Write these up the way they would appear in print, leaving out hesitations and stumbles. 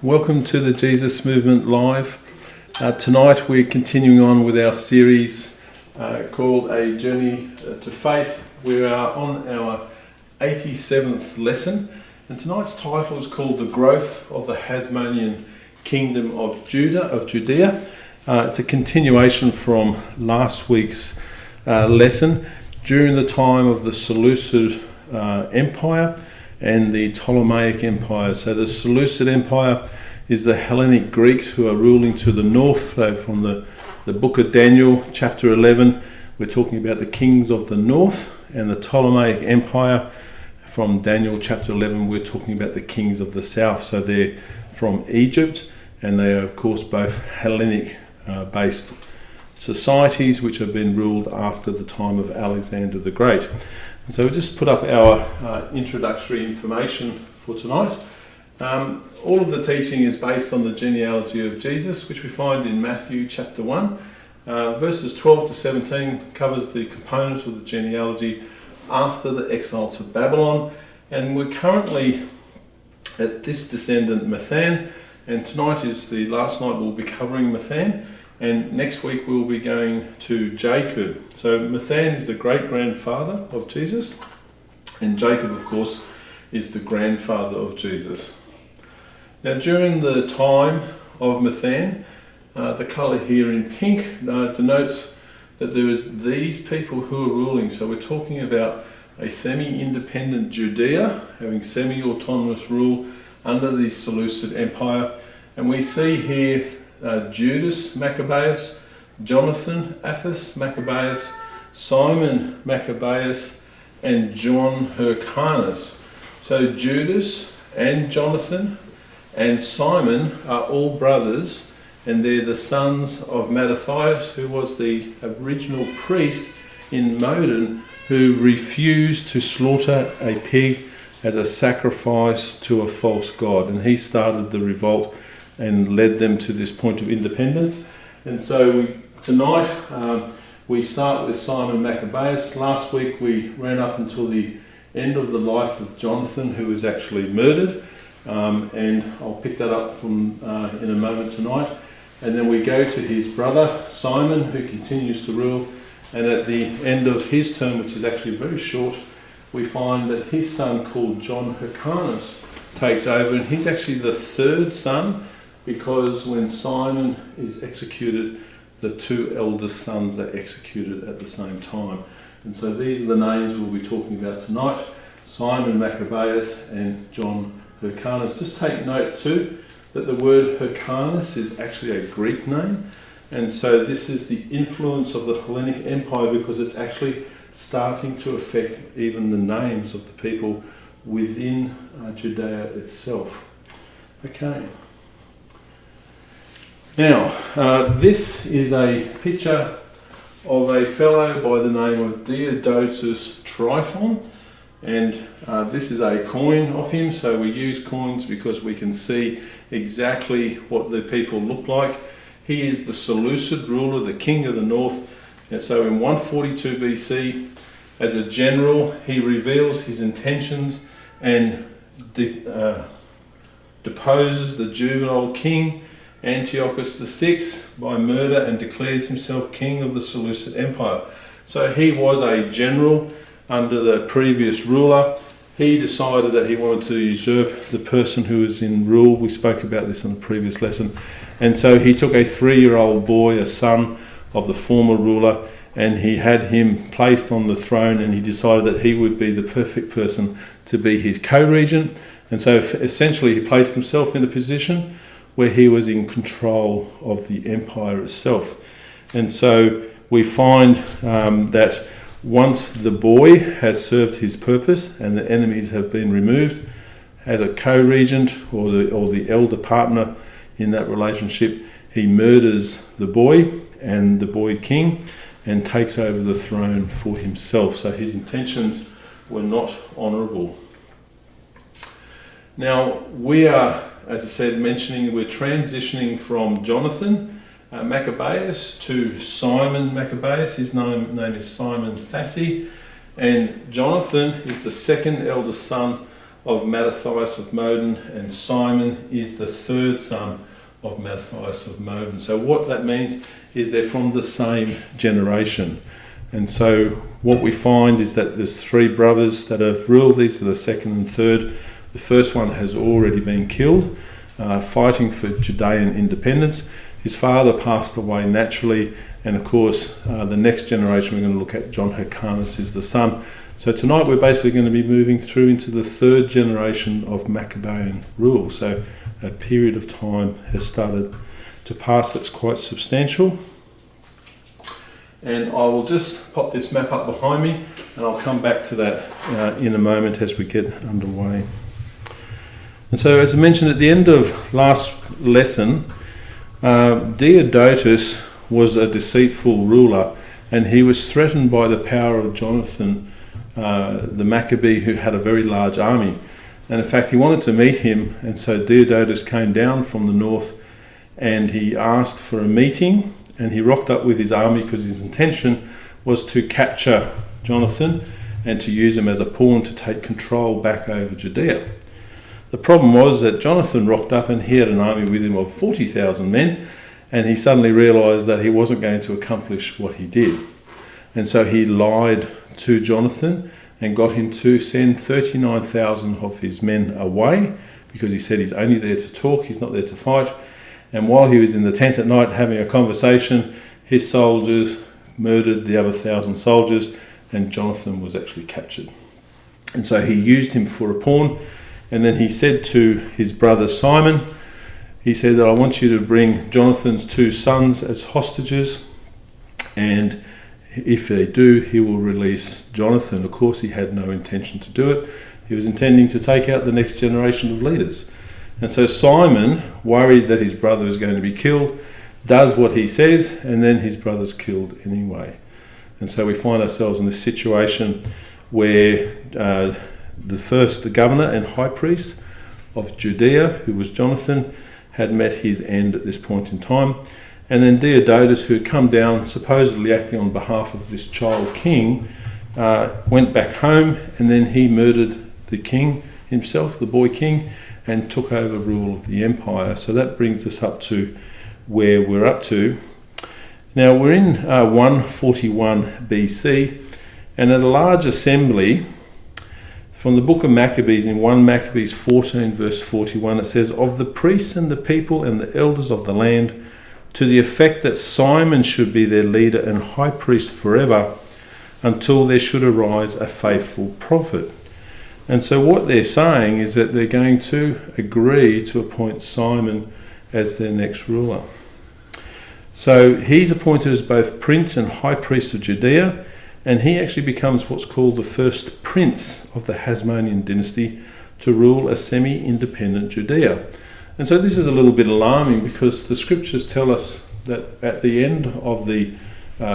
Welcome to the Jesus Movement Live. Tonight we're continuing on with our series called A Journey to Faith. We are on our 87th lesson, and tonight's title is called The Growth of the Hasmonean Kingdom of Judea. It's a continuation from last week's lesson during the time of the Seleucid Empire and the Ptolemaic Empire. So the Seleucid Empire is the Hellenic Greeks who are ruling to the north. So from the book of Daniel, chapter 11, we're talking about the kings of the north, and the Ptolemaic Empire, from Daniel chapter 11, we're talking about the kings of the south. So they're from Egypt, and they are, of course, both Hellenic-based societies which have been ruled after the time of Alexander the Great. And so we just put up our introductory information for tonight. All of the teaching is based on the Genealogy of Jesus, which we find in Matthew chapter 1. Verses 12 to 17 covers the components of the genealogy after the exile to Babylon. And we're currently at this descendant Matthan, and tonight is the last night we'll be covering Matthan. And next week we'll be going to Jacob. So Matthan is the great-grandfather of Jesus, and Jacob, of course, is the grandfather of Jesus. Now, during the time of Matthan, the colour here in pink denotes that there is these people who are ruling. So we're talking about a semi-independent Judea having semi-autonomous rule under the Seleucid Empire. And we see here Judas Maccabeus, Jonathan Apphus Maccabeus, Simon Maccabeus, and John Hyrcanus. So Judas and Jonathan and Simon are all brothers, and they're the sons of Matthan, who was the original priest in Matthan, who refused to slaughter a pig as a sacrifice to a false god. And he started the revolt and led them to this point of independence. And so tonight we start with Simon Maccabeus. Last week we ran up until the end of the life of Jonathan, who was actually murdered, and I'll pick that up from in a moment tonight. And then we go to his brother Simon, who continues to rule, and at the end of his term, which is actually very short, we find that his son, called John Hyrcanus, takes over, and he's actually the third son, because when Simon is executed, the two eldest sons are executed at the same time. And so these are the names we'll be talking about tonight: Simon Maccabeus and John Hyrcanus. Just take note too that the word Hyrcanus is actually a Greek name, and so this is the influence of the Hellenic Empire, because it's actually starting to affect even the names of the people within Judea itself. Okay. Now, this is a picture of a fellow by the name of Diadotus Tryphon, and this is a coin of him. So we use coins because we can see exactly what the people look like. He is the Seleucid ruler, the king of the north. And so in 142 BC, as a general, he reveals his intentions and deposes the juvenile king Antiochus VI by murder, and declares himself king of the Seleucid Empire. So he was a general under the previous ruler. He decided that he wanted to usurp the person who was in rule. We spoke about this in the previous lesson. And so he took a 3-year-old boy, a son of the former ruler, and he had him placed on the throne, and he decided that he would be the perfect person to be his co-regent. And so essentially he placed himself in a position where he was in control of the empire itself. And so we find that once the boy has served his purpose and the enemies have been removed, as a co-regent or the elder partner in that relationship, he murders the boy and the boy king and takes over the throne for himself. So his intentions were not honourable. Now we are, as I said, we're transitioning from Jonathan Maccabeus to Simon Maccabeus. His name is Simon Fassi, and Jonathan is the second eldest son of Matthias of Modin, and Simon is the third son of Matthias of Modin. So what that means is they're from the same generation. And so what we find is that there's three brothers that have ruled. These are the second and third. The first one has already been killed, fighting for Judean independence. His father passed away naturally, and of course the next generation we're going to look at, John Hyrcanus, is the son. So tonight we're basically going to be moving through into the third generation of Maccabean rule. So a period of time has started to pass that's quite substantial. And I will just pop this map up behind me, and I'll come back to that in a moment as we get underway. And so, as I mentioned at the end of last lesson, Diodotus was a deceitful ruler, and he was threatened by the power of Jonathan, the Maccabee, who had a very large army. And in fact, he wanted to meet him, and so Diodotus came down from the north, and he asked for a meeting, and he rocked up with his army because his intention was to capture Jonathan and to use him as a pawn to take control back over Judea. The problem was that Jonathan rocked up and he had an army with him of 40,000 men, and he suddenly realised that he wasn't going to accomplish what he did. And so he lied to Jonathan and got him to send 39,000 of his men away, because he said he's only there to talk, he's not there to fight. And while he was in the tent at night having a conversation, his soldiers murdered the other 1,000 soldiers, and Jonathan was actually captured. And so he used him for a pawn, and then he said to his brother Simon, he said that I want you to bring Jonathan's two sons as hostages, and if they do, he will release Jonathan. Of course, he had no intention to do it. He was intending to take out the next generation of leaders. And so Simon, worried that his brother is going to be killed, does what he says, and then his brother's killed anyway. And so we find ourselves in this situation where the governor and high priest of Judea, who was Jonathan, had met his end at this point in time. And then Diodotus, who had come down supposedly acting on behalf of this child king, went back home, and then he murdered the king himself, the boy king, and took over rule of the empire. So that brings us up to where we're up to. Now we're in 141 BC, and at a large assembly, from the book of Maccabees, in 1 Maccabees 14 verse 41, it says, "Of the priests and the people and the elders of the land, to the effect that Simon should be their leader and high priest forever, until there should arise a faithful prophet." And so what they're saying is that they're going to agree to appoint Simon as their next ruler. So he's appointed as both prince and high priest of Judea, and he actually becomes what's called the first prince of the Hasmonean dynasty to rule a semi-independent Judea. And so this is a little bit alarming, because the scriptures tell us that at the end of the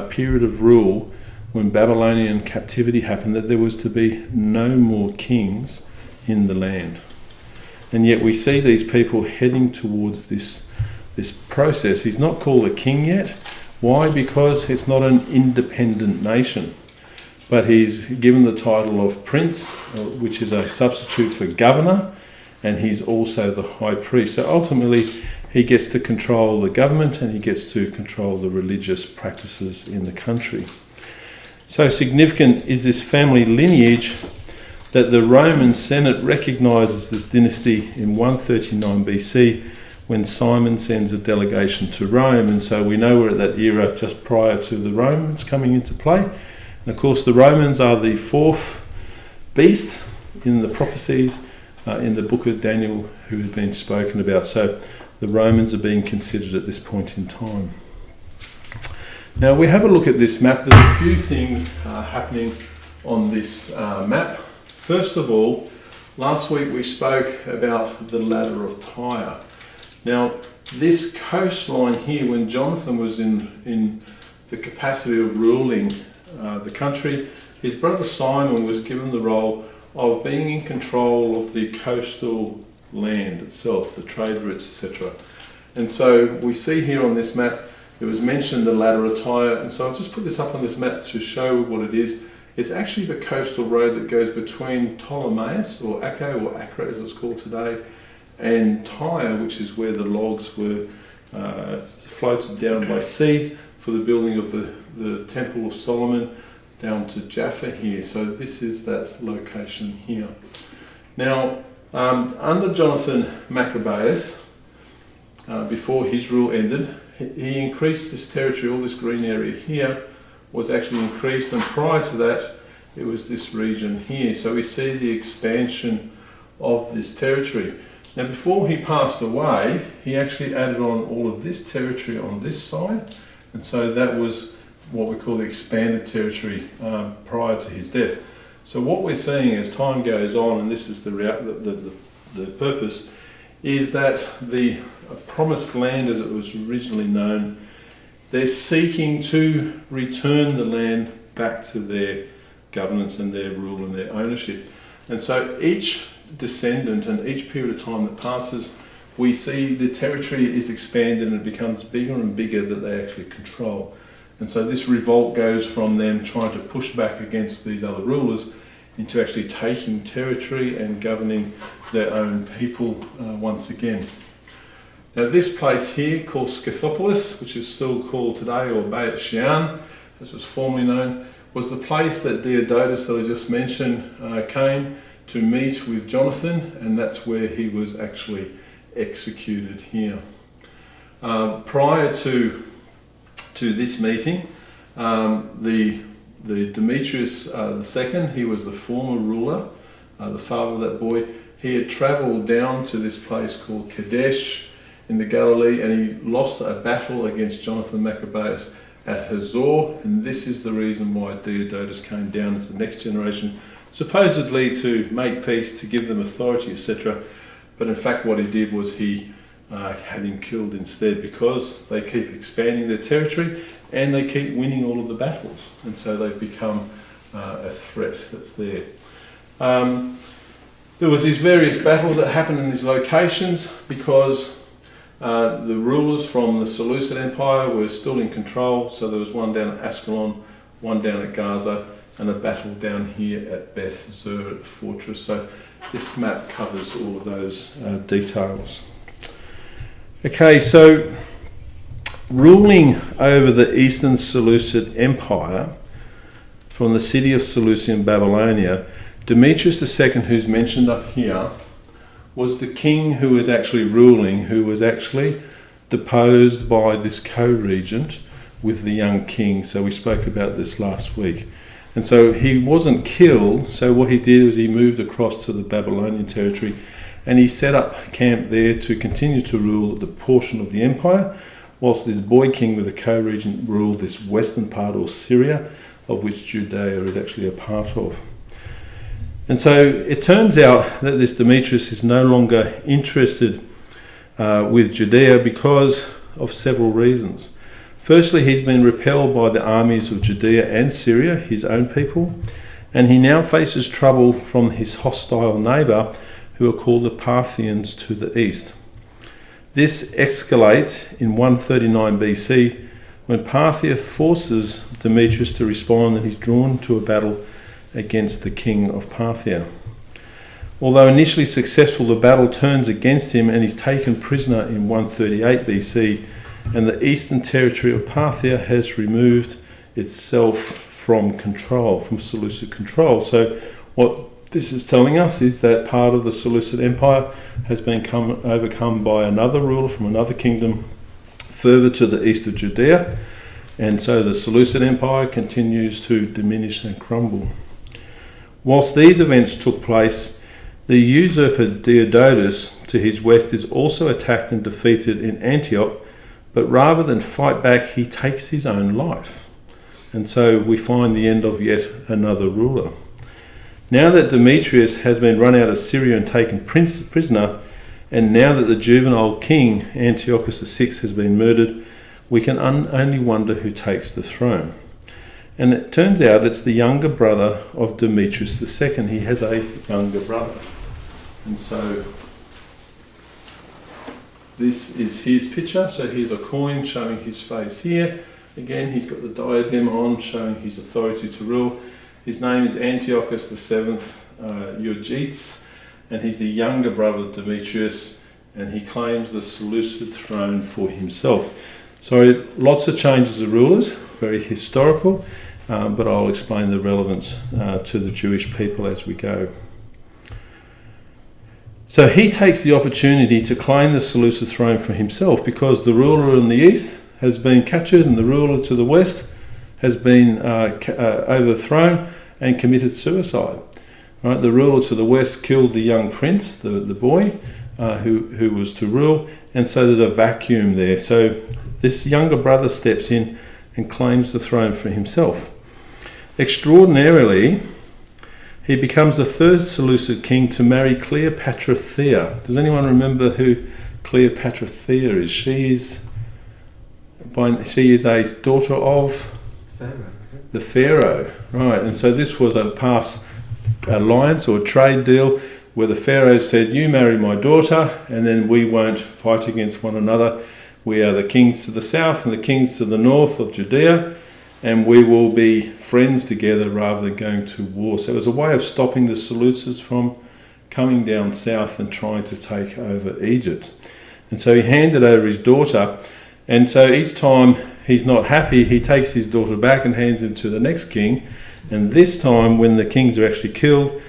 period of rule, when Babylonian captivity happened, that there was to be no more kings in the land. And yet we see these people heading towards this process. He's not called a king yet. Why? Because it's not an independent nation. But he's given the title of prince, which is a substitute for governor, and he's also the high priest. So ultimately, he gets to control the government, and he gets to control the religious practices in the country. So significant is this family lineage that the Roman Senate recognises this dynasty in 139 BC, when Simon sends a delegation to Rome. And so we know we're at that era just prior to the Romans coming into play. And of course the Romans are the fourth beast in the prophecies in the book of Daniel who had been spoken about. So the Romans are being considered at this point in time. Now we have a look at this map. There's a few things happening on this map. First of all, last week we spoke about the ladder of Tyre. Now this coastline here, when Jonathan was in the capacity of ruling the country, his brother Simon was given the role of being in control of the coastal land itself, the trade routes, etc. And so we see here on this map, it was mentioned the ladder of Tyre, and so I'll just put this up on this map to show what it is. It's actually the coastal road that goes between Ptolemais, or Acco, or Acre as it's called today, and Tyre, which is where the logs were floated down by sea for the building of the Temple of Solomon down to Jaffa here. So this is that location here. Now, under Jonathan Maccabeus, before his rule ended, he increased this territory. All this green area here was actually increased, and prior to that it was this region here. So we see the expansion of this territory. Now, before he passed away, he actually added on all of this territory on this side, and so that was what we call the expanded territory prior to his death. So what we're seeing as time goes on, and this is the purpose, is that the promised land, as it was originally known, they're seeking to return the land back to their governance and their rule and their ownership. And so each descendant and each period of time that passes, we see the territory is expanded and it becomes bigger and bigger that they actually control. And so this revolt goes from them trying to push back against these other rulers into actually taking territory and governing their own people once again. Now, this place here called Scathopolis, which is still called today, or Beit Shean, as was formerly known, was the place that Diodotus, that I just mentioned, came to meet with Jonathan, and that's where he was actually executed here. Prior to this meeting, the Demetrius II, he was the former ruler, the father of that boy. He had travelled down to this place called Kadesh in the Galilee, and he lost a battle against Jonathan Maccabeus at Hazor, and this is the reason why Diodotus came down as the next generation, supposedly to make peace, to give them authority, etc. But in fact what he did was he had him killed instead, because they keep expanding their territory and they keep winning all of the battles, and so they've become a threat that's there. There was these various battles that happened in these locations because the rulers from the Seleucid Empire were still in control. So there was one down at Ascalon, one down at Gaza, and a battle down here at Beth Zur, the fortress. So this map covers all of those details. Okay, so ruling over the Eastern Seleucid Empire from the city of Seleucia in Babylonia, Demetrius II, who's mentioned up here, was the king who was actually ruling, who was actually deposed by this co-regent with the young king. So we spoke about this last week. And so he wasn't killed, so what he did was he moved across to the Babylonian territory, and he set up camp there to continue to rule the portion of the empire, whilst this boy king with the co-regent ruled this western part, or Syria, of which Judea is actually a part of. And so it turns out that this Demetrius is no longer interested with Judea because of several reasons. Firstly, he's been repelled by the armies of Judea and Syria, his own people, and he now faces trouble from his hostile neighbour, who are called the Parthians to the east. This escalates in 139 BC when Parthia forces Demetrius to respond, and he's drawn to a battle against the king of Parthia. Although initially successful, the battle turns against him and he's taken prisoner in 138 BC, and the eastern territory of Parthia has removed itself from control, from Seleucid control. So what this is telling us is that part of the Seleucid Empire has been overcome by another ruler from another kingdom further to the east of Judea, and so the Seleucid Empire continues to diminish and crumble. Whilst these events took place, the usurper Diodotus to his west is also attacked and defeated in Antioch, but rather than fight back, he takes his own life. And so we find the end of yet another ruler. Now that Demetrius has been run out of Syria and taken prisoner, and now that the juvenile king Antiochus VI has been murdered, we can only wonder who takes the throne. And it turns out it's the younger brother of Demetrius II. He has a younger brother. And so this is his picture. So here's a coin showing his face here. Again, he's got the diadem on, showing his authority to rule. His name is Antiochus the seventh Eugetes, and he's the younger brother of Demetrius, and he claims the Seleucid throne for himself. So lots of changes of rulers, very historical, but I'll explain the relevance to the Jewish people as we go. So he takes the opportunity to claim the Seleucid throne for himself because the ruler in the east has been captured and the ruler to the west has been overthrown and committed suicide. Right? The ruler to the west killed the young prince, the boy, who was to rule, and so there's a vacuum there. So this younger brother steps in and claims the throne for himself. Extraordinarily, he becomes the third Seleucid king to marry Cleopatra Thea. Does anyone remember who Cleopatra Thea is? She is a daughter of the Pharaoh, right? And so this was a past alliance or trade deal where the Pharaoh said, "You marry my daughter, and then we won't fight against one another. We are the kings to the south and the kings to the north of Judea, and we will be friends together rather than going to war." So it was a way of stopping the Seleucids from coming down south and trying to take over Egypt. And so he handed over his daughter, and so each time he's not happy, he takes his daughter back and hands him to the next king. And this time, when the kings are actually killed,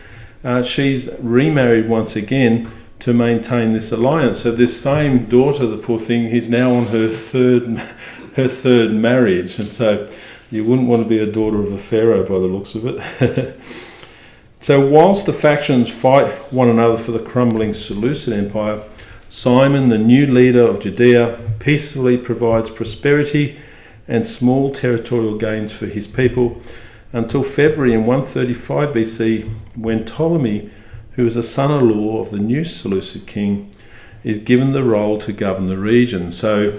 she's remarried once again to maintain this alliance. So this same daughter, the poor thing, is now on her third marriage. And so you wouldn't want to be a daughter of a pharaoh by the looks of it. So whilst the factions fight one another for the crumbling Seleucid Empire, Simon, the new leader of Judea, peacefully provides prosperity and small territorial gains for his people until February in 135 BC, when Ptolemy, who is a son-in-law of the new Seleucid king, is given the role to govern the region. So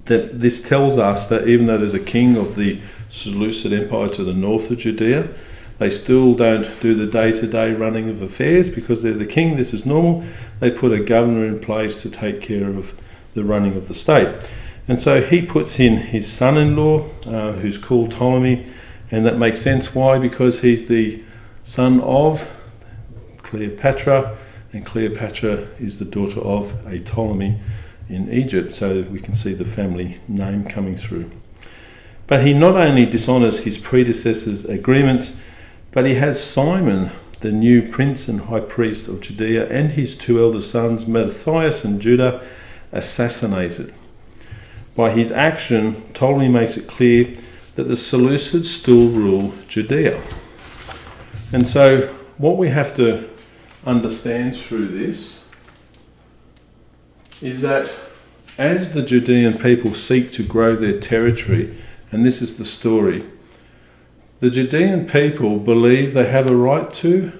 that this tells us that even though there's a king of the Seleucid Empire to the north of Judea, they still don't do the day-to-day running of affairs because they're the king. This is normal. They put a governor in place to take care of the running of the state. And so he puts in his son-in-law, who's called Ptolemy, and that makes sense. Why? Because he's the son of Cleopatra, and Cleopatra is the daughter of a Ptolemy in Egypt. So we can see the family name coming through. But he not only dishonours his predecessors' agreements, but he has Simon, the new prince and high priest of Judea, and his two elder sons, Matthias and Judah, assassinated. By his action, Ptolemy makes it clear that the Seleucids still rule Judea. And so what we have to understand through this is that as the Judean people seek to grow their territory, and this is the story, the Judean people believe they have a right to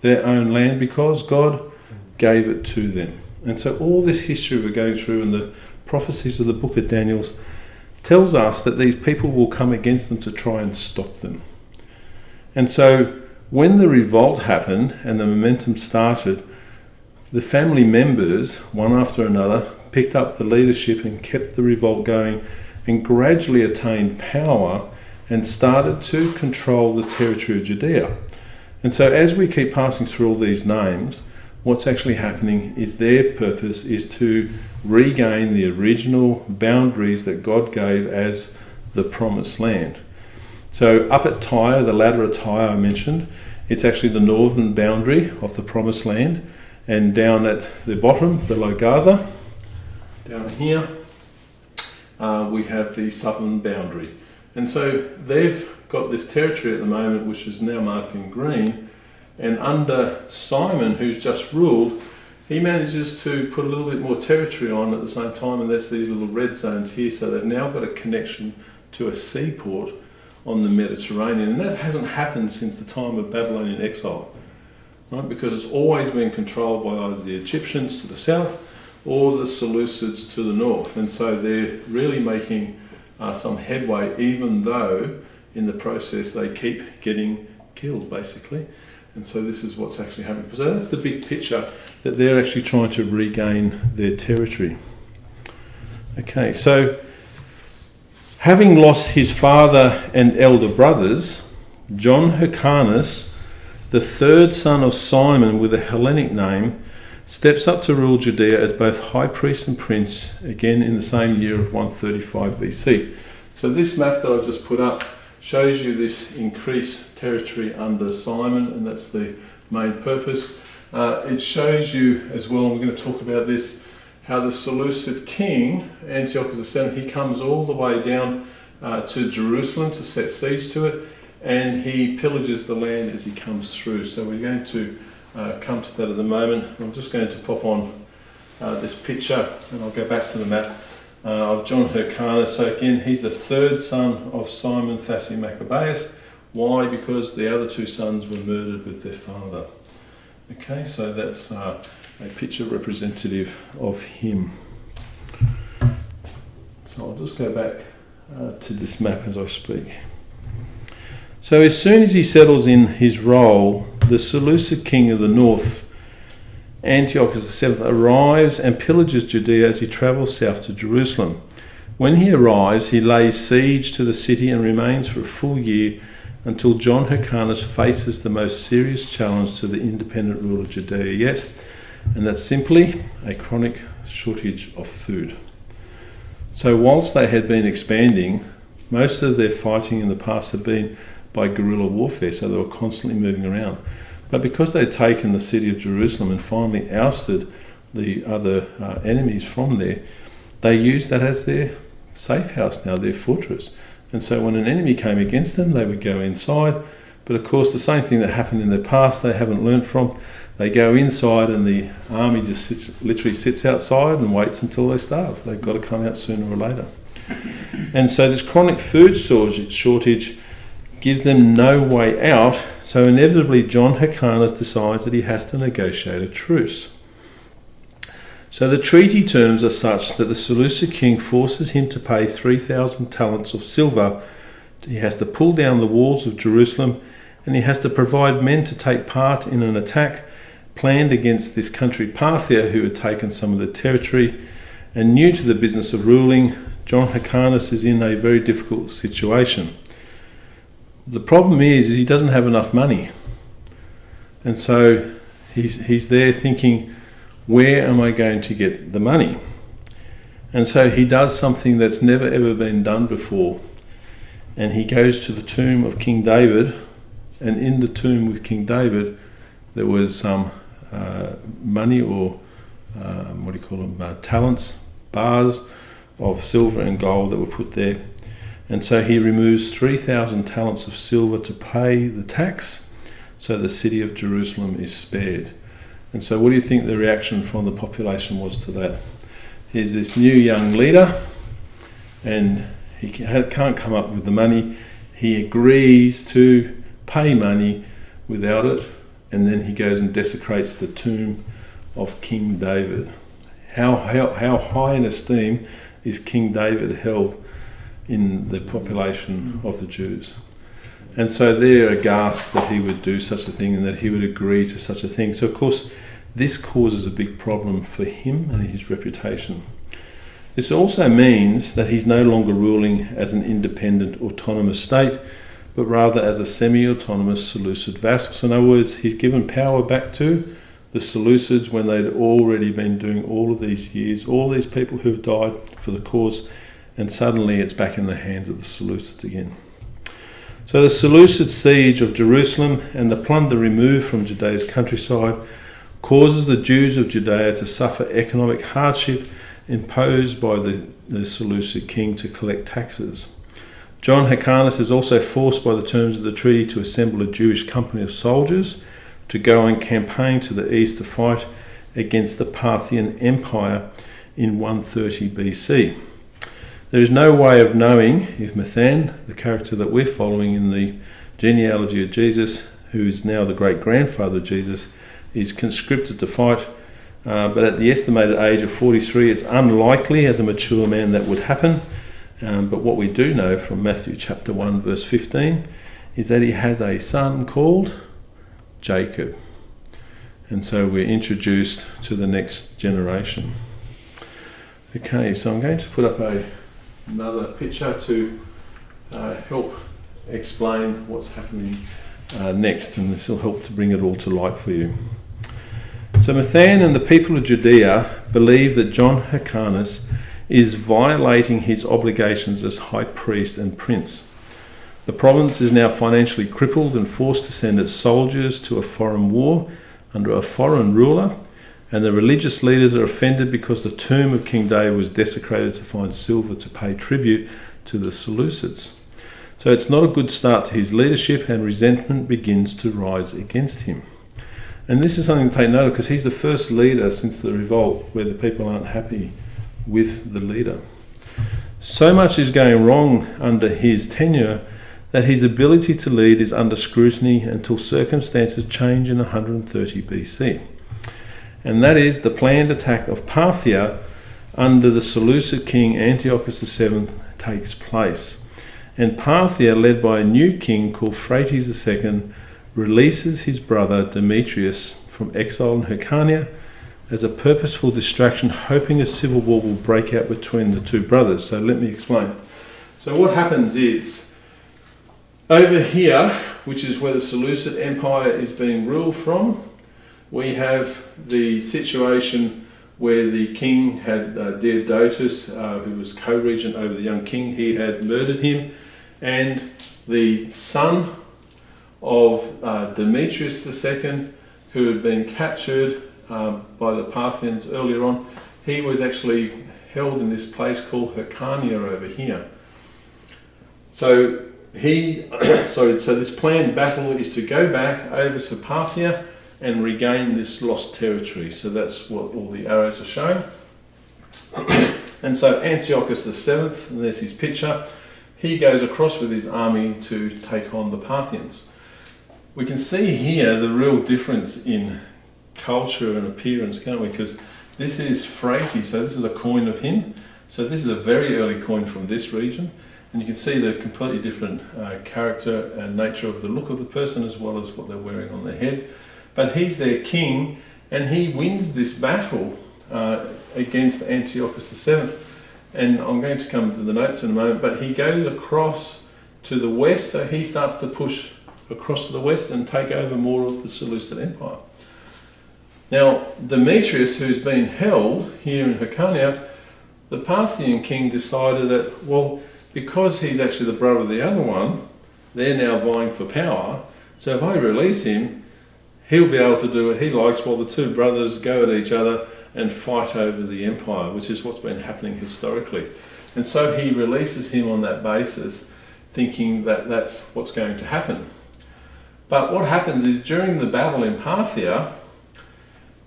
their own land because God gave it to them. And so all this history we're going through and the prophecies of the book of Daniel tells us that these people will come against them to try and stop them. And so when the revolt happened and the momentum started, the family members, one after another, picked up the leadership and kept the revolt going and gradually attained power and started to control the territory of Judea. And so as we keep passing through all these names, what's actually happening is their purpose is to regain the original boundaries that God gave as the promised land. So up at Tyre, the ladder of Tyre I mentioned, it's actually the northern boundary of the promised land, and down at the bottom, below Gaza, down here, we have the southern boundary. And so they've got this territory at the moment which is now marked in green, and under Simon, who's just ruled, he manages to put a little bit more territory on at the same time, and that's these little red zones here. So they've now got a connection to a seaport on the Mediterranean, and that hasn't happened since the time of Babylonian exile, right? Because it's always been controlled by either the Egyptians to the south or the Seleucids to the north, and so they're really making some headway, even though in the process they keep getting killed, basically. And so this is what's actually happening. So that's the big picture, that they're actually trying to regain their territory. Okay, so having lost his father and elder brothers, John Hyrcanus, the third son of Simon with a Hellenic name, steps up to rule Judea as both high priest and prince, again in the same year of 135 BC. So this map that I've just put up shows you this increased territory under Simon, and that's the main purpose. It shows you as well, and we're going to talk about this, how the Seleucid king, Antiochus II, he comes all the way down to Jerusalem to set siege to it, and he pillages the land as he comes through. So we're going to come to that at the moment. I'm just going to pop on this picture, and I'll go back to the map of John Hyrcanus. So again, he's the third son of Simon Thassi Maccabeus. Why? Because the other two sons were murdered with their father. Okay, so that's a picture representative of him. So I'll just go back to this map as I speak. So as soon as he settles in his role, the Seleucid king of the north, Antiochus VII, arrives and pillages Judea as he travels south to Jerusalem. When he arrives, he lays siege to the city and remains for a full year until John Hyrcanus faces the most serious challenge to the independent rule of Judea yet, and that's simply a chronic shortage of food. So whilst they had been expanding, most of their fighting in the past had been by guerrilla warfare, so they were constantly moving around. But because they'd taken the city of Jerusalem and finally ousted the other enemies from there, they used that as their safe house now, their fortress. And so when an enemy came against them, they would go inside. But of course, the same thing that happened in their past, they haven't learnt from. They go inside and the army just literally sits outside and waits until they starve. They've got to come out sooner or later. And so this chronic food shortage gives them no way out, so inevitably John Hyrcanus decides that he has to negotiate a truce. So the treaty terms are such that the Seleucid king forces him to pay 3,000 talents of silver. He has to pull down the walls of Jerusalem, and he has to provide men to take part in an attack planned against this country Parthia, who had taken some of the territory. And new to the business of ruling, John Hyrcanus is in a very difficult situation. The problem is he doesn't have enough money. And so he's there thinking, where am I going to get the money? And so he does something that's never ever been done before. And he goes to the tomb of King David, and in the tomb with King David, there was some money or talents, bars of silver and gold that were put there. And so he removes 3,000 talents of silver to pay the tax, so the city of Jerusalem is spared. And so what do you think the reaction from the population was to that? Here's this new young leader, and he can't come up with the money. He agrees to pay money without it, and then he goes and desecrates the tomb of King David. How high in esteem is King David held in the population of the Jews? And so they're aghast that he would do such a thing and that he would agree to such a thing. So of course this causes a big problem for him and his reputation. This also means that he's no longer ruling as an independent autonomous state, but rather as a semi-autonomous Seleucid vassal. So in other words, he's given power back to the Seleucids when they'd already been doing all of these years, all these people who've died for the cause, and suddenly it's back in the hands of the Seleucids again. So the Seleucid siege of Jerusalem and the plunder removed from Judea's countryside causes the Jews of Judea to suffer economic hardship imposed by the Seleucid king to collect taxes. John Hyrcanus is also forced by the terms of the treaty to assemble a Jewish company of soldiers to go on campaign to the east to fight against the Parthian Empire in 130 BC. There is no way of knowing if Matthan, the character that we're following in the Genealogy of Jesus, who is now the great-grandfather of Jesus, is conscripted to fight, but at the estimated age of 43, it's unlikely as a mature man that would happen. But what we do know from Matthew chapter 1 verse 15 is that he has a son called Jacob. And so we're introduced to the next generation. Okay, so I'm going to put up another picture to help explain what's happening next, and this will help to bring it all to light for you. So Matthan and the people of Judea believe that John Hyrcanus is violating his obligations as high priest and prince. The province is now financially crippled and forced to send its soldiers to a foreign war under a foreign ruler, and the religious leaders are offended because the tomb of King David was desecrated to find silver to pay tribute to the Seleucids. So it's not a good start to his leadership, and resentment begins to rise against him. And this is something to take note of, because he's the first leader since the revolt where the people aren't happy with the leader. So much is going wrong under his tenure that his ability to lead is under scrutiny until circumstances change in 130 BC. And that is the planned attack of Parthia under the Seleucid king Antiochus VII takes place. And Parthia, led by a new king called Phraates II, releases his brother Demetrius from exile in Hyrcania as a purposeful distraction, hoping a civil war will break out between the two brothers. So let me explain. So what happens is, over here, which is where the Seleucid Empire is being ruled from, we have the situation where the king had Diadotus, who was co-regent over the young king. He had murdered him, and the son of Demetrius II, who had been captured by the Parthians earlier on, he was actually held in this place called Hyrcania over here. So this planned battle is to go back over to Parthia and regain this lost territory. So that's what all the arrows are showing. And so Antiochus VII, and there's his picture, he goes across with his army to take on the Parthians. We can see here the real difference in culture and appearance, can't we? Because this is Phraates, so this is a coin of him. So this is a very early coin from this region. And you can see the completely different character and nature of the look of the person, as well as what they're wearing on their head. But he's their king, and he wins this battle against Antiochus VII. And I'm going to come to the notes in a moment, but he goes across to the west, so he starts to push across to the west and take over more of the Seleucid Empire. Now, Demetrius, who's been held here in Hyrcania, the Parthian king decided that, well, because he's actually the brother of the other one, they're now vying for power. So if I release him, he'll be able to do what he likes while the two brothers go at each other and fight over the empire, which is what's been happening historically. And so he releases him on that basis, thinking that that's what's going to happen. But what happens is, during the battle in Parthia,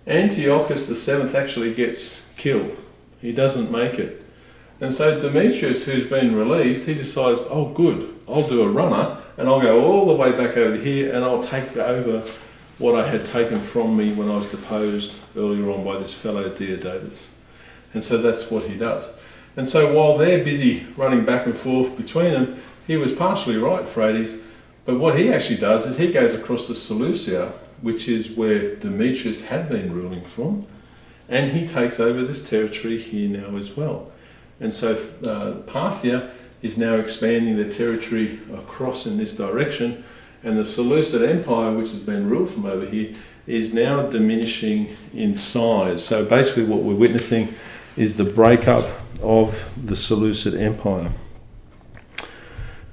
Antiochus VII actually gets killed. He doesn't make it. And so Demetrius, who's been released, he decides, oh good, I'll do a runner and I'll go all the way back over here and I'll take over what I had taken from me when I was deposed earlier on by this fellow Diadotus. And so that's what he does. And so while they're busy running back and forth between them, he was partially right, Phraates, but what he actually does is he goes across to Seleucia, which is where Demetrius had been ruling from, and he takes over this territory here now as well. And so Parthia is now expanding their territory across in this direction, and the Seleucid Empire, which has been ruled from over here, is now diminishing in size. So basically what we're witnessing is the breakup of the Seleucid Empire.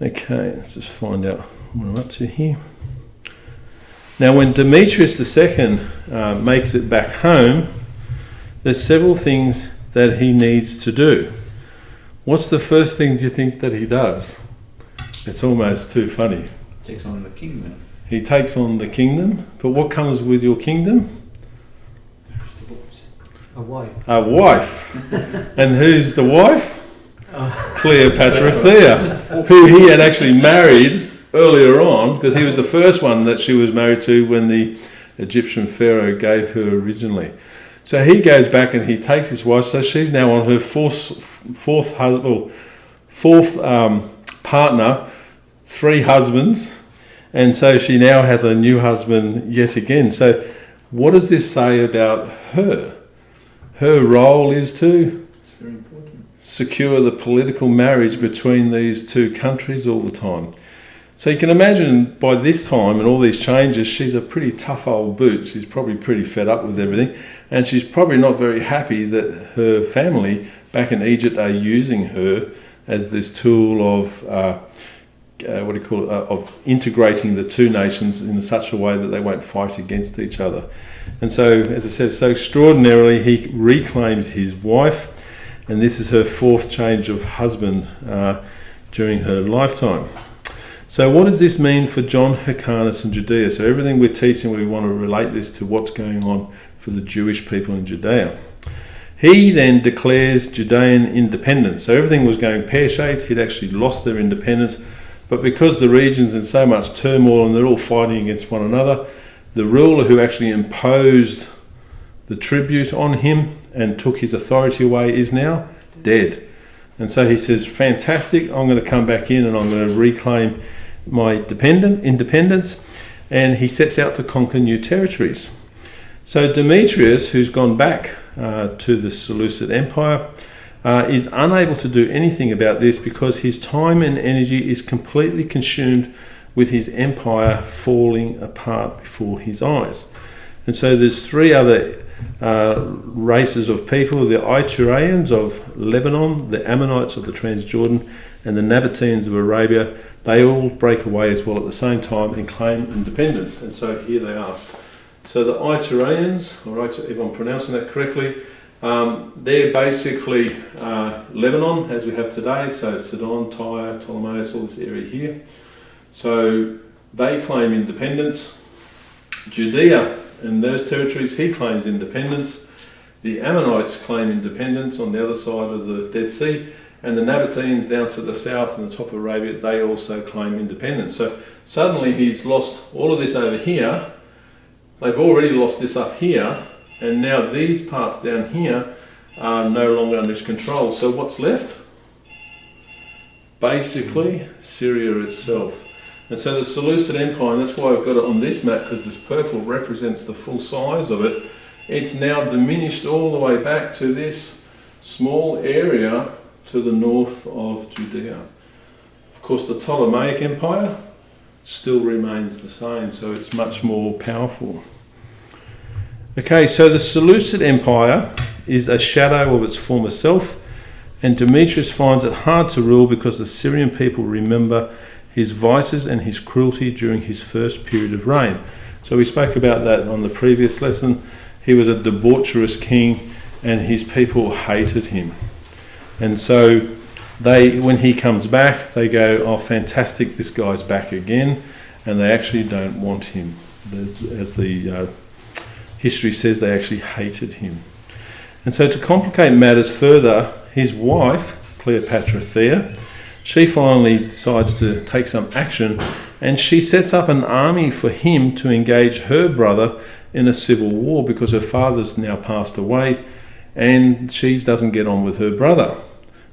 Okay, let's just find out what I'm up to here. Now, when Demetrius II makes it back home, there's several things that he needs to do. What's the first things you think that he does? It's almost too funny. Takes on the kingdom. He takes on the kingdom, but what comes with your kingdom? A wife. A wife. And who's the wife? Cleopatra, who he had actually married earlier on, because he was the first one that she was married to when the Egyptian pharaoh gave her originally. So he goes back and he takes his wife, so she's now on her fourth partner, 3 husbands, and so she now has a new husband yet again. So what does this say about her? Her role is to secure the political marriage between these two countries all the time. So you can imagine by this time and all these changes, she's a pretty tough old boot. She's probably pretty fed up with everything, and she's probably not very happy that her family back in Egypt are using her as this tool of of integrating the two nations in such a way that they won't fight against each other. And so, as I said, so extraordinarily, he reclaims his wife, and this is her fourth change of husband during her lifetime. So what does this mean for John, Hyrcanus and Judea? So everything we're teaching, we want to relate this to what's going on for the Jewish people in Judea. He then declares Judean independence. So everything was going pear-shaped. He'd actually lost their independence. But because the region's in so much turmoil and they're all fighting against one another, the ruler who actually imposed the tribute on him and took his authority away is now dead. And so he says, fantastic, I'm going to come back in and I'm going to reclaim my independence. And he sets out to conquer new territories. So Demetrius, who's gone back to the Seleucid Empire, is unable to do anything about this because his time and energy is completely consumed with his empire falling apart before his eyes. And so there's three other races of people: the Itureans of Lebanon, the Ammonites of the Transjordan, and the Nabateans of Arabia. They all break away as well at the same time and claim independence. And so here they are. So the Itureans, or if I'm pronouncing that correctly, they're basically Lebanon as we have today, so Sidon, Tyre, Ptolemais, all this area here. So they claim independence. Judea and those territories, he claims independence. The Ammonites claim independence on the other side of the Dead Sea, and the Nabateans down to the south and the top of Arabia, they also claim independence. So suddenly he's lost all of this over here. They've already lost this up here, and now these parts down here are no longer under his control. So what's left? Basically, Syria itself. And so the Seleucid Empire, and that's why I've got it on this map, because this purple represents the full size of it. It's now diminished all the way back to this small area to the north of Judea. Of course, the Ptolemaic Empire still remains the same, so it's much more powerful. Okay, so the Seleucid Empire is a shadow of its former self, and Demetrius finds it hard to rule because the Syrian people remember his vices and his cruelty during his first period of reign. So we spoke about that on the previous lesson. He was a debaucherous king and his people hated him. And so when he comes back, they go, oh fantastic, this guy's back again, and they actually don't want him. As the history says, they actually hated him. And so to complicate matters further, his wife, Cleopatra, she finally decides to take some action, and she sets up an army for him to engage her brother in a civil war because her father's now passed away and she doesn't get on with her brother.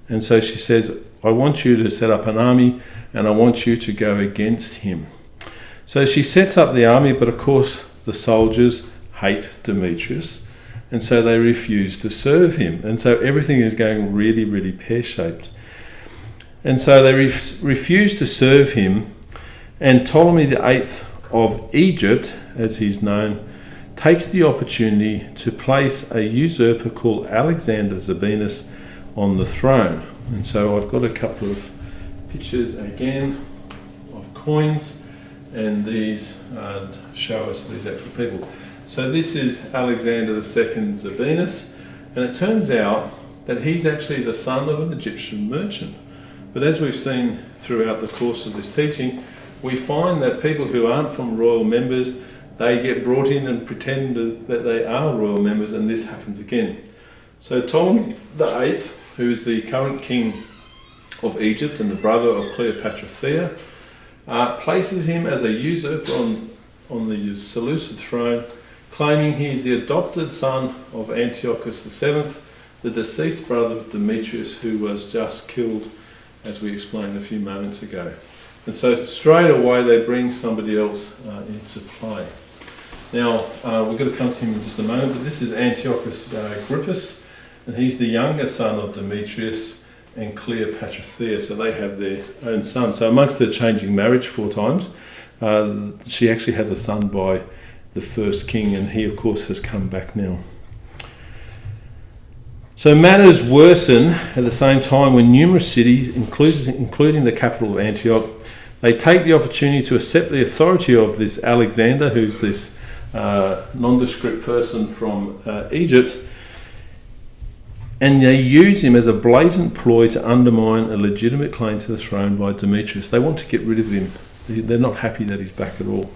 And so she says, I want you to set up an army and I want you to go against him. So she sets up the army, but of course the soldiers hate Demetrius, and so they refuse to serve him. And so everything is going really, really pear-shaped. And so they refuse to serve him, and Ptolemy VIII of Egypt, as he's known, takes the opportunity to place a usurper called Alexander Sabinus on the throne. And so I've got a couple of pictures again of coins, and these show us these actual people. So this is Alexander II Sabinus, and it turns out that he's actually the son of an Egyptian merchant. But as we've seen throughout the course of this teaching, we find that people who aren't from royal members, they get brought in and pretend that they are royal members, and this happens again. So Ptolemy VIII, who is the current king of Egypt and the brother of Cleopatra, places him as a usurper on the Seleucid throne, claiming he is the adopted son of Antiochus VII, the deceased brother of Demetrius, who was just killed, as we explained a few moments ago. And so straight away they bring somebody else into play. Now, we're going to come to him in just a moment, but this is Antiochus Agrippus, and he's the younger son of Demetrius, and Cleopatra. So they have their own son. So amongst her changing marriage 4 times, she actually has a son by the first king, and he of course has come back now. So matters worsen at the same time when numerous cities, including the capital of Antioch, they take the opportunity to accept the authority of this Alexander, who's this nondescript person from Egypt, and they use him as a blatant ploy to undermine a legitimate claim to the throne by Demetrius. They want to get rid of him. They're not happy that he's back at all.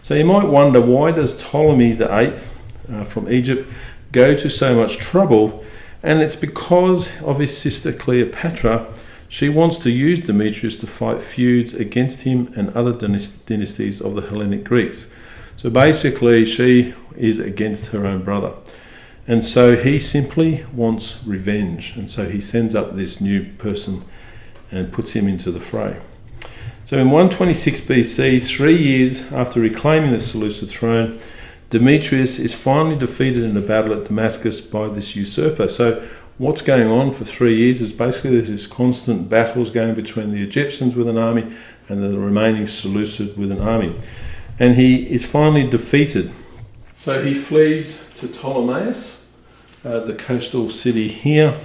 So you might wonder, why does Ptolemy VIII from Egypt go to so much trouble? And it's because of his sister Cleopatra. She wants to use Demetrius to fight feuds against him and other dynasties of the Hellenic Greeks. So basically she is against her own brother. And so he simply wants revenge. And so he sends up this new person and puts him into the fray. So in 126 BC, 3 years after reclaiming the Seleucid throne, Demetrius is finally defeated in a battle at Damascus by this usurper. So what's going on for 3 years is basically there's this constant battles going between the Egyptians with an army and the remaining Seleucid with an army. And he is finally defeated. So he flees to Ptolemais, the coastal city here.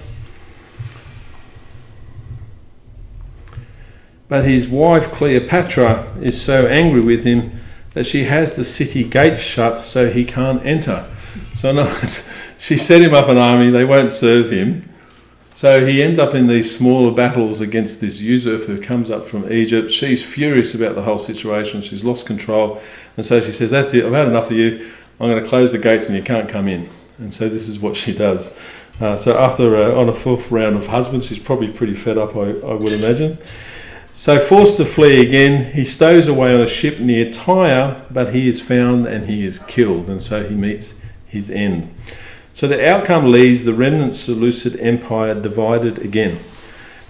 But his wife Cleopatra is so angry with him that she has the city gates shut so he can't enter. So in other words, she set him up an army, they won't serve him. So he ends up in these smaller battles against this usurper who comes up from Egypt. She's furious about the whole situation, she's lost control, and so she says, that's it, I've had enough of you, I'm going to close the gates and you can't come in. And so this is what she does. So after on a 4th round of husbands, she's probably pretty fed up, I would imagine. So forced to flee again, he stows away on a ship near Tyre, but he is found and he is killed, and so he meets his end. So the outcome leaves the remnant Seleucid Empire divided again.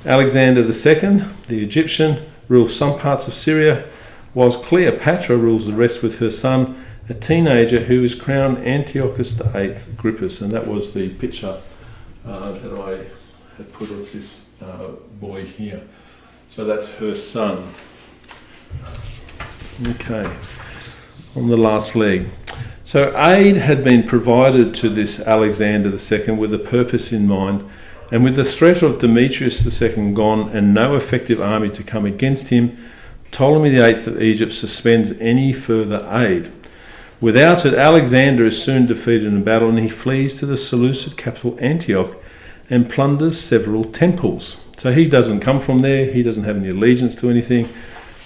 Alexander II, the Egyptian, rules some parts of Syria, whilst Cleopatra rules the rest with her son, a teenager who is crowned Antiochus VIII Grippus, and that was the picture that I had put of this boy here. So that's her son. Okay, on the last leg. So aid had been provided to this Alexander II with a purpose in mind, and with the threat of Demetrius II gone and no effective army to come against him, Ptolemy VIII of Egypt suspends any further aid. Without it, Alexander is soon defeated in a battle, and he flees to the Seleucid capital Antioch and plunders several temples. So he doesn't come from there, he doesn't have any allegiance to anything,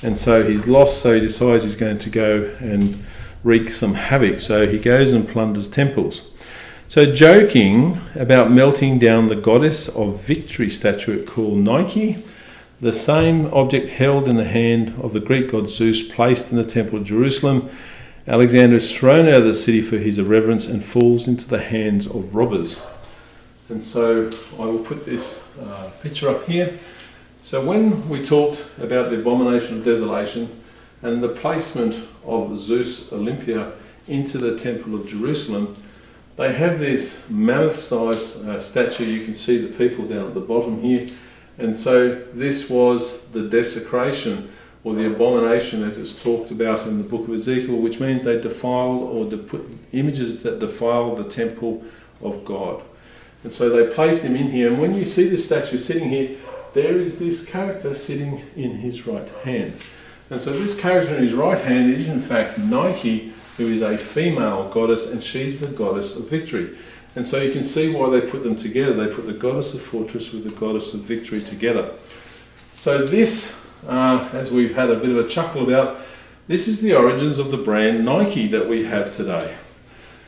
and so he's lost, so he decides he's going to go and wreak some havoc. So he goes and plunders temples. So joking about melting down the goddess of victory statue called Nike, the same object held in the hand of the Greek god Zeus placed in the temple of Jerusalem, Alexander is thrown out of the city for his irreverence and falls into the hands of robbers. And so I will put this picture up here. So when we talked about the abomination of desolation and the placement of Zeus Olympia into the temple of Jerusalem, they have this mammoth-sized statue. You can see the people down at the bottom here. And so this was the desecration, or the abomination as it's talked about in the book of Ezekiel, which means they defile or put images that defile the temple of God. And so they placed him in here, and when you see this statue sitting here, there is this character sitting in his right hand. And so this character in his right hand is in fact Nike, who is a female goddess, and she's the goddess of victory. And so you can see why they put them together. They put the goddess of fortress with the goddess of victory together. So this, as we've had a bit of a chuckle about, this is the origins of the brand Nike that we have today.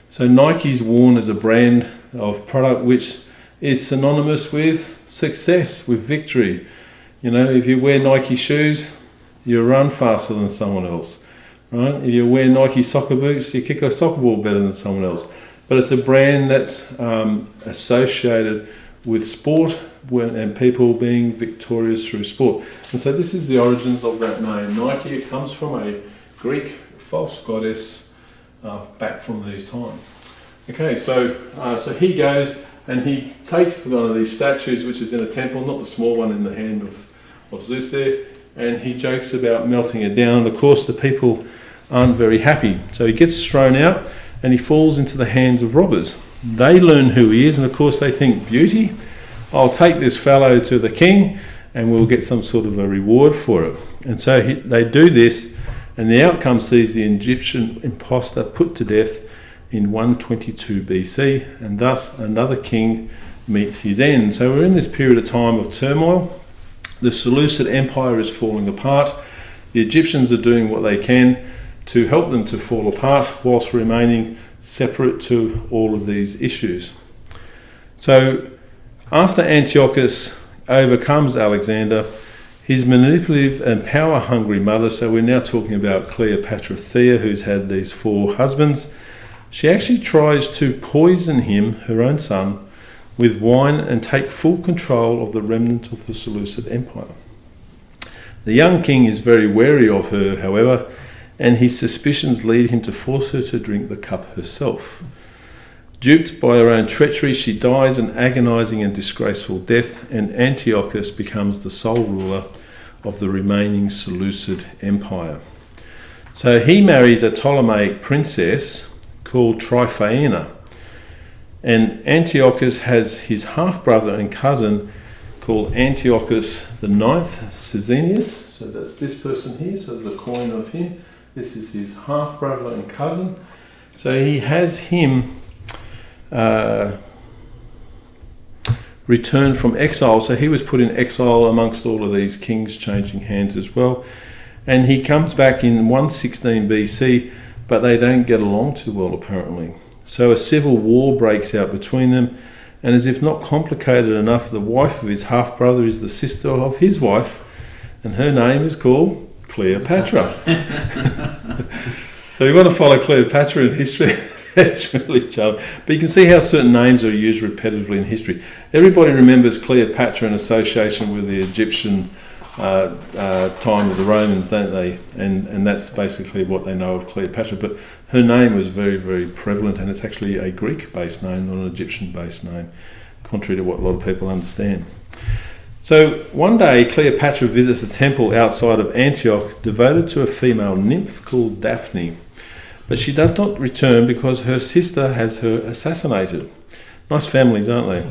So Nike's worn as a brand of product which is synonymous with success, with victory. You know, if you wear Nike shoes, you run faster than someone else, right? If you wear Nike soccer boots, you kick a soccer ball better than someone else. But it's a brand that's associated with sport and people being victorious through sport. And so this is the origins of that name. Nike, it comes from a Greek false goddess back from these times. Okay, so he goes and he takes one of these statues, which is in a temple, not the small one in the hand of Zeus there, and he jokes about melting it down. And of course, the people aren't very happy. So he gets thrown out and he falls into the hands of robbers. They learn who he is, and of course they think, beauty, I'll take this fellow to the king and we'll get some sort of a reward for it. And so they do this, and the outcome sees the Egyptian impostor put to death in 122 BC, and thus another king meets his end. So we're in this period of time of turmoil. The Seleucid Empire is falling apart. The Egyptians are doing what they can to help them to fall apart whilst remaining separate to all of these issues. So after Antiochus overcomes Alexander, his manipulative and power-hungry mother, so we're now talking about Cleopatra Thea, who's had these 4 husbands, she actually tries to poison him, her own son, with wine and take full control of the remnant of the Seleucid Empire. The young king is very wary of her, however, and his suspicions lead him to force her to drink the cup herself. Duped by her own treachery, she dies an agonising and disgraceful death, and Antiochus becomes the sole ruler of the remaining Seleucid Empire. So he marries a Ptolemaic princess called Tryphaena, and Antiochus has his half-brother and cousin called Antiochus the Ninth, Caesenius. So that's this person here, so there's a coin of him. This is his half-brother and cousin. So he has him returned from exile. So he was put in exile amongst all of these kings changing hands as well. And he comes back in 116 BC, but they don't get along too well apparently. So a civil war breaks out between them, and as if not complicated enough, the wife of his half-brother is the sister of his wife, and her name is called Cleopatra. So you want to follow Cleopatra in history? It's really charming. But you can see how certain names are used repetitively in history. Everybody remembers Cleopatra in association with the Egyptian time of the Romans, don't they? And that's basically what they know of Cleopatra. But her name was very, very prevalent, and it's actually a Greek-based name, not an Egyptian-based name, contrary to what a lot of people understand. So one day Cleopatra visits a temple outside of Antioch devoted to a female nymph called Daphne. But she does not return because her sister has her assassinated. Nice families, aren't they?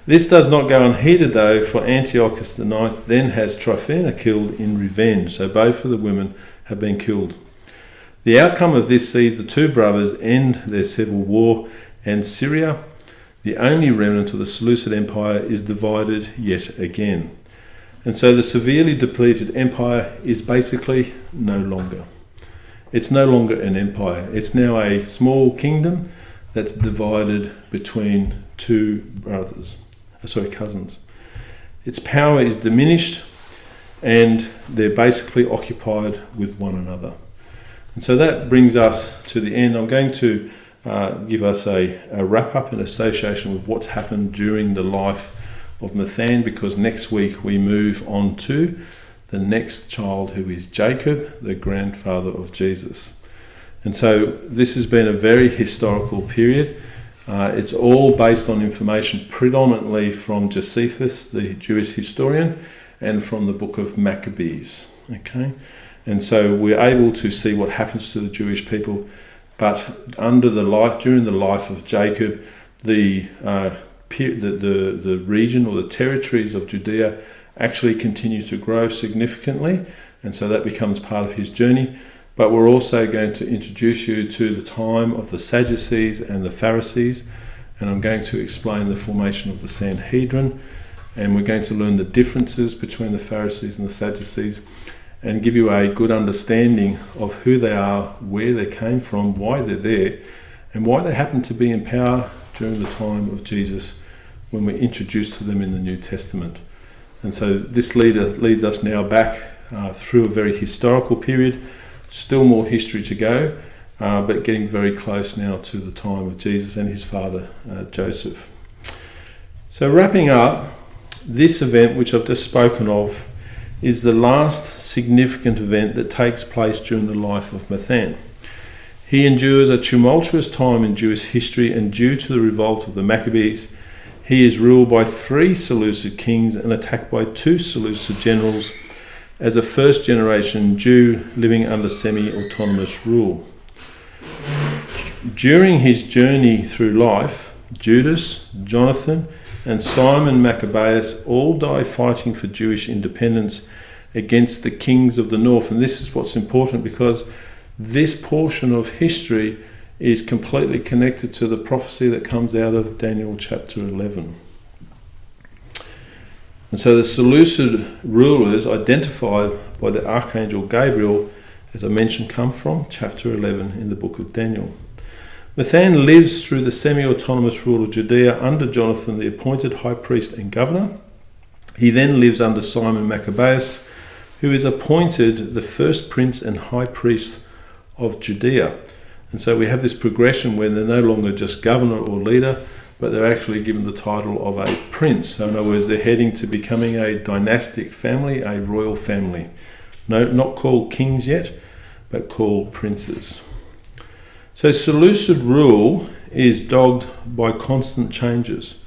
This does not go unheeded, though, for Antiochus the Ninth then has Tryphaena killed in revenge, so both of the women have been killed. The outcome of this sees the 2 brothers end their civil war, and Syria, the only remnant of the Seleucid Empire, is divided yet again. And so the severely depleted empire is basically no longer. It's no longer an empire. It's now a small kingdom that's divided between 2 cousins. Its power is diminished, and they're basically occupied with one another. And so that brings us to the end. I'm going to give us a wrap-up in association with what's happened during the life of Matthan, because next week we move on to the next child, who is Jacob, the grandfather of Jesus. And so this has been a very historical period. It's all based on information predominantly from Josephus, the Jewish historian, and from the book of Maccabees. Okay, and so we're able to see what happens to the Jewish people, but during the life of Jacob, the region or the territories of Judea actually continue to grow significantly, and so that becomes part of his journey. But we're also going to introduce you to the time of the Sadducees and the Pharisees, and I'm going to explain the formation of the Sanhedrin, and we're going to learn the differences between the Pharisees and the Sadducees, and give you a good understanding of who they are, where they came from, why they're there, and why they happen to be in power during the time of Jesus when we're introduced to them in the New Testament. And so this leads us now back through a very historical period. Still more history to go, but getting very close now to the time of Jesus and his father, Joseph. So wrapping up, this event which I've just spoken of is the last significant event that takes place during the life of Matthan. He endures a tumultuous time in Jewish history, and due to the revolt of the Maccabees, He is ruled by 3 Seleucid kings and attacked by 2 Seleucid generals as a first-generation Jew living under semi-autonomous rule. During his journey through life, Judas, Jonathan, and Simon Maccabeus all die fighting for Jewish independence against the kings of the north. And this is what's important, because this portion of history is completely connected to the prophecy that comes out of Daniel chapter 11. And so the Seleucid rulers identified by the Archangel Gabriel, as I mentioned, come from chapter 11 in the book of Daniel. Matthan lives through the semi-autonomous rule of Judea under Jonathan, the appointed high priest and governor. He then lives under Simon Maccabeus, who is appointed the first prince and high priest of Judea. And so we have this progression where they're no longer just governor or leader, but they're actually given the title of a prince. So in other words, they're heading to becoming a dynastic family, a royal family. No, not called kings yet, but called princes. So Seleucid rule is dogged by constant changes.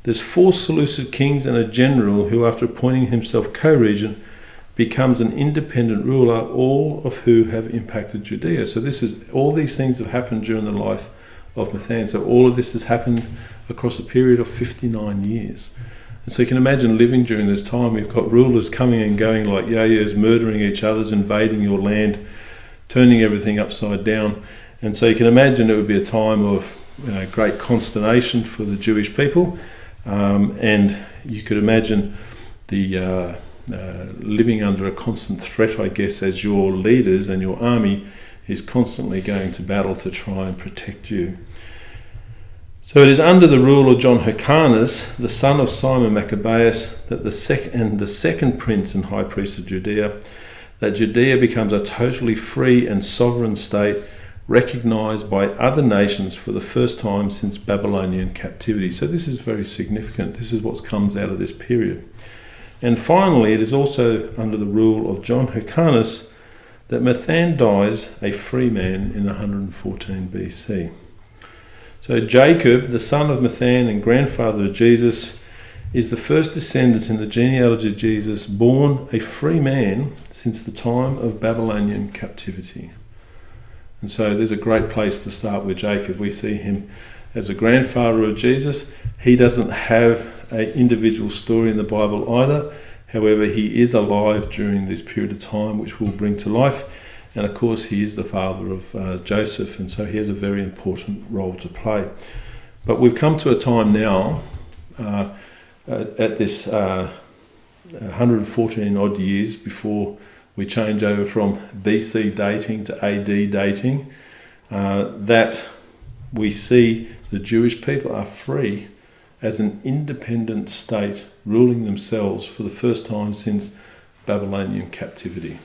There's 4 Seleucid kings and a general who, after appointing himself co-regent, becomes an independent ruler, all of who have impacted Judea. So all these things have happened during the life of Matthan. So all of this has happened across a period of 59 years. And so you can imagine living during this time. You've got rulers coming and going like yo-yos, murdering each other, invading your land, turning everything upside down. And so you can imagine it would be a time of great consternation for the Jewish people. And you could imagine the living under a constant threat, I guess, as your leaders and your army is constantly going to battle to try and protect you. So it is under the rule of John Hyrcanus, the son of Simon Maccabeus, that the second prince and high priest of Judea, that Judea becomes a totally free and sovereign state, recognised by other nations for the first time since Babylonian captivity. So this is very significant. This is what comes out of this period. And finally, it is also under the rule of John Hyrcanus that Matthan dies a free man in 114 BC. So Jacob, the son of Matthan and grandfather of Jesus, is the first descendant in the genealogy of Jesus, born a free man since the time of Babylonian captivity. And so there's a great place to start with Jacob. We see him as a grandfather of Jesus. He doesn't have an individual story in the Bible either. However, he is alive during this period of time, which we'll bring to life. And of course, he is the father of Joseph, and so he has a very important role to play. But we've come to a time now, at this 114 odd years before we change over from BC dating to AD dating, that we see the Jewish people are free as an independent state, ruling themselves for the first time since Babylonian captivity.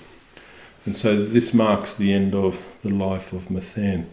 And so this marks the end of the life of Matthan.